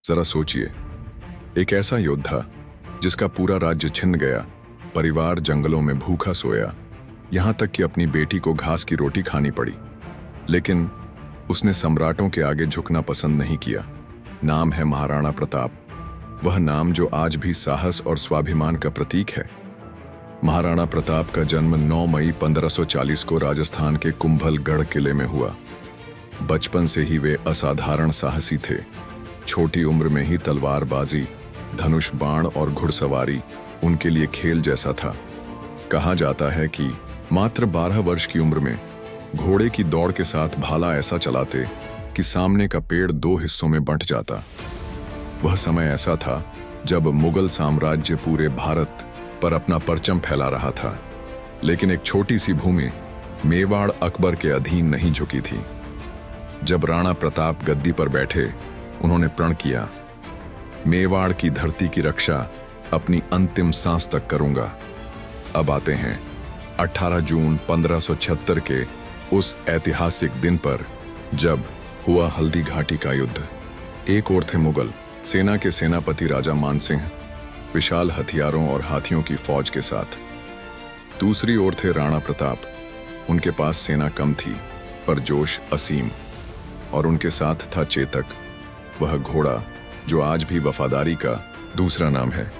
जरा सोचिए, एक ऐसा योद्धा जिसका पूरा राज्य छिन गया, परिवार जंगलों में भूखा सोया, यहां तक कि अपनी बेटी को घास की रोटी खानी पड़ी, लेकिन उसने सम्राटों के आगे झुकना पसंद नहीं किया। नाम है महाराणा प्रताप, वह नाम जो आज भी साहस और स्वाभिमान का प्रतीक है। महाराणा प्रताप का जन्म 9 मई 1540 को राजस्थान के कुंभलगढ़ किले में हुआ। बचपन से ही वे असाधारण साहसी थे। छोटी उम्र में ही तलवारबाजी, धनुष बाण और घुड़सवारी उनके लिए खेल जैसा था। कहा जाता है कि मात्र 12 वर्ष की उम्र में घोड़े की दौड़ के साथ भाला ऐसा चलाते कि सामने का पेड़ 2 हिस्सों में बंट जाता। वह समय ऐसा था जब मुगल साम्राज्य पूरे भारत पर अपना परचम फैला रहा था, लेकिन एक छोटी सी भूमि मेवाड़ अकबर के अधीन नहीं झुकी थी। जब राणा प्रताप गद्दी पर बैठे, उन्होंने प्रण किया, मेवाड़ की धरती की रक्षा अपनी अंतिम सांस तक करूंगा। अब आते हैं 18 जून 1576 के उस ऐतिहासिक दिन पर जब हुआ हल्दी घाटी का युद्ध। एक ओर थे मुगल सेना के सेनापति राजा मानसिंह, विशाल हथियारों और हाथियों की फौज के साथ। दूसरी ओर थे राणा प्रताप, उनके पास सेना कम थी पर जोश असीम, और उनके साथ था चेतक, वह घोड़ा जो आज भी वफादारी का दूसरा नाम है।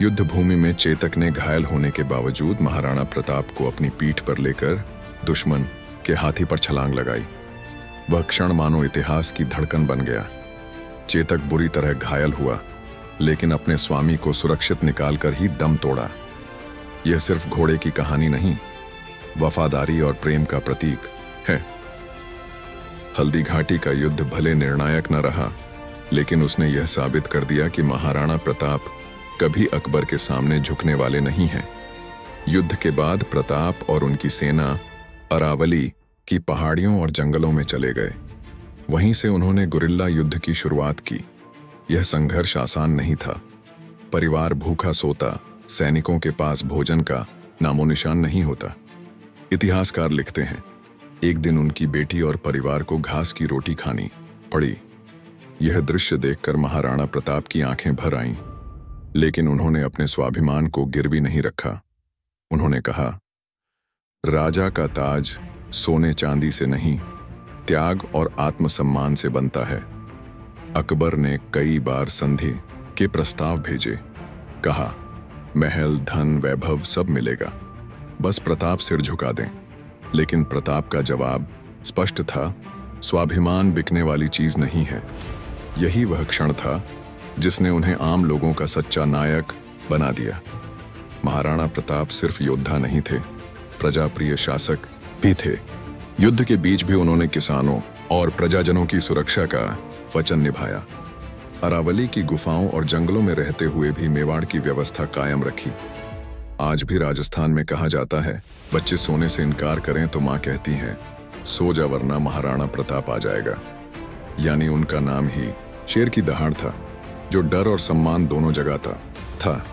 युद्ध भूमि में चेतक ने घायल होने के बावजूद महाराणा प्रताप को अपनी पीठ पर लेकर दुश्मन के हाथी पर छलांग लगाई। वह क्षण मानो इतिहास की धड़कन बन गया। चेतक बुरी तरह घायल हुआ, लेकिन अपने स्वामी को सुरक्षित निकालकर ही दम तोड़ा। यह सिर्फ घोड़े की कहानी नहीं, वफादारी और प्रेम का प्रतीक है। हल्दी घाटी का युद्ध भले निर्णायक न रहा, लेकिन उसने यह साबित कर दिया कि महाराणा प्रताप कभी अकबर के सामने झुकने वाले नहीं हैं। युद्ध के बाद प्रताप और उनकी सेना अरावली की पहाड़ियों और जंगलों में चले गए। वहीं से उन्होंने गुरिल्ला युद्ध की शुरुआत की। यह संघर्ष आसान नहीं था। परिवार भूखा सोता, सैनिकों के पास भोजन का नामो निशान नहीं होता। इतिहासकार लिखते हैं, एक दिन उनकी बेटी और परिवार को घास की रोटी खानी पड़ी। यह दृश्य देखकर महाराणा प्रताप की आंखें भर आईं, लेकिन उन्होंने अपने स्वाभिमान को गिरवी नहीं रखा। उन्होंने कहा, राजा का ताज सोने चांदी से नहीं, त्याग और आत्मसम्मान से बनता है। अकबर ने कई बार संधि के प्रस्ताव भेजे, कहा महल, धन, वैभव सब मिलेगा, बस प्रताप सिर झुका दें। लेकिन प्रताप का जवाब स्पष्ट था, स्वाभिमान बिकने वाली चीज नहीं है। यही वह क्षण था जिसने उन्हें आम लोगों का सच्चा नायक बना दिया। महाराणा प्रताप सिर्फ योद्धा नहीं थे, प्रजाप्रिय शासक भी थे। युद्ध के बीच भी उन्होंने किसानों और प्रजाजनों की सुरक्षा का वचन निभाया। अरावली की गुफाओं और जंगलों में रहते हुए भी मेवाड़ की व्यवस्था कायम रखी। आज भी राजस्थान में कहा जाता है, बच्चे सोने से इनकार करें तो मां कहती हैं, सो जा वरना महाराणा प्रताप आ जाएगा। यानी उनका नाम ही शेर की दहाड़ था, जो डर और सम्मान दोनों जगाता था।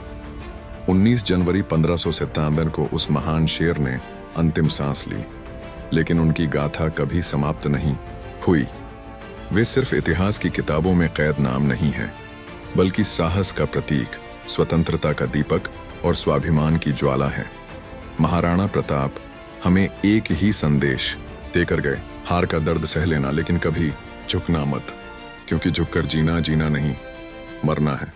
19 जनवरी 1597 को उस महान शेर ने अंतिम सांस ली, लेकिन उनकी गाथा कभी समाप्त नहीं हुई। वे सिर्फ इतिहास की किताबों में कैद नाम नहीं है, बल्कि साहस का प्रतीक, स्वतंत्रता का दीपक और स्वाभिमान की ज्वाला है। महाराणा प्रताप हमें एक ही संदेश देकर गए, हार का दर्द सह लेना, लेकिन कभी झुकना मत, क्योंकि झुककर जीना जीना नहीं, मरना है।